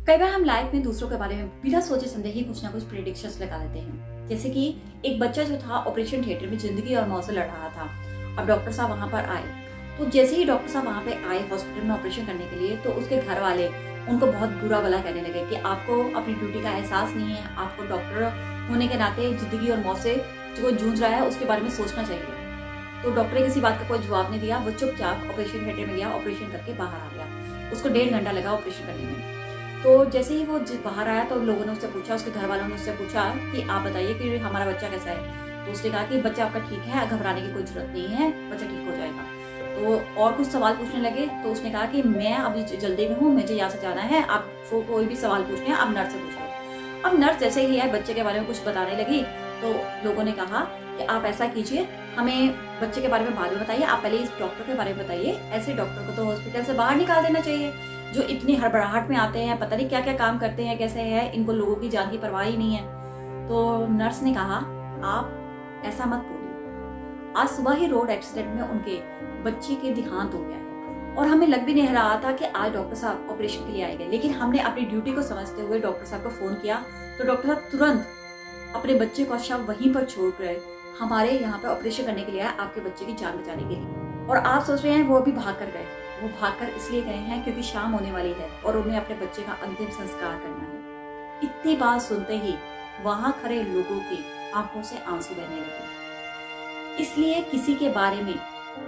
कई बार हम लाइफ में दूसरों के बारे में बिना सोचे समझे ही कुछ ना कुछ प्रेडिक्शंस लगा लेते हैं। जैसे कि एक बच्चा जो था ऑपरेशन थिएटर में जिंदगी और मौत से लड़ रहा था। अब डॉक्टर साहब वहां पर आए, तो जैसे ही डॉक्टर साहब वहां पे आए हॉस्पिटल में ऑपरेशन करने के लिए, तो उसके घर वाले उनको बहुत बुरा भला कहने लगे कि आपको अपनी ड्यूटी का एहसास नहीं है, आपको डॉक्टर होने के नाते जिंदगी और मौत से जो जूझ रहा है उसके बारे में सोचना चाहिए। तो डॉक्टर ने किसी बात का कोई जवाब नहीं दिया, वो चुपचाप ऑपरेशन थिएटर में गया, ऑपरेशन करके बाहर आ गया। उसको 1.5 घंटा लगा ऑपरेशन करने में। तो जैसे ही वो बाहर आया तो लोगों ने उससे पूछा, उसके घर वालों ने उससे पूछा कि आप बताइए कि हमारा बच्चा कैसा है। तो उसने कहा कि बच्चा आपका ठीक है, घबराने की कोई जरूरत नहीं है, बच्चा ठीक हो जाएगा। तो और कुछ सवाल पूछने लगे, तो उसने कहा कि मैं अभी जल्दी में हूँ, मुझे यहाँ से जाना है, आपको कोई भी सवाल पूछने हैं आप नर्स से पूछ लो। अब नर्स जैसे ही है बच्चे के बारे में कुछ बताने लगी, तो लोगों ने कहा कि आप ऐसा कीजिए, हमें बच्चे के बारे में बाद में बताइए, आप पहले इस डॉक्टर के बारे में बताइए। ऐसे डॉक्टर को तो हॉस्पिटल से बाहर निकाल देना चाहिए, जो इतनी हड़बड़ाहट में आते हैं, पता नहीं क्या क्या काम करते हैं, कैसे है, इनको लोगों की जान की परवाह ही नहीं है। तो नर्स ने कहा आप ऐसा मत बोलिए, आज सुबह ही रोड एक्सीडेंट में उनके बच्चे के देहांत हो गया है और हमें लग भी नहीं रहा था कि आज डॉक्टर साहब ऑपरेशन के लिए आएंगे, लेकिन हमने अपनी ड्यूटी को समझते हुए डॉक्टर साहब को फोन किया, तो डॉक्टर साहब तुरंत अपने बच्चे का शव वहीं पर छोड़ कर हमारे यहाँ पे ऑपरेशन करने के लिए आए, आपके बच्चे की जान बचाने के लिए। और आप सोच रहे हैं वो अभी भाग कर गए, वो भागकर इसलिए गए हैं क्योंकि शाम होने वाली है और उन्हें अपने बच्चे का अंतिम संस्कार करना है। इतनी बात सुनते ही वहां खड़े लोगों की आंखों से आंसू बहने लगे। इसलिए किसी के बारे में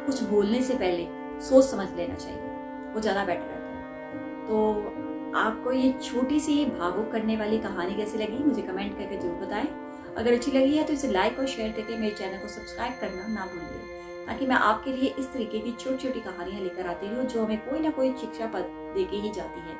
कुछ बोलने से पहले सोच समझ लेना चाहिए, वो ज्यादा बेटर रहता है। तो आपको ये छोटी सी भावुक करने वाली कहानी कैसी लगी, मुझे कमेंट करके जरूर बताएं। अगर अच्छी लगी है तो इसे लाइक और शेयर करके मेरे चैनल को सब्सक्राइब करना ना भूलिए, ताकि मैं आपके लिए इस तरीके की छोटी छोटी कहानियां लेकर आती हूँ जो हमें कोई ना कोई शिक्षा पद देके ही जाती है।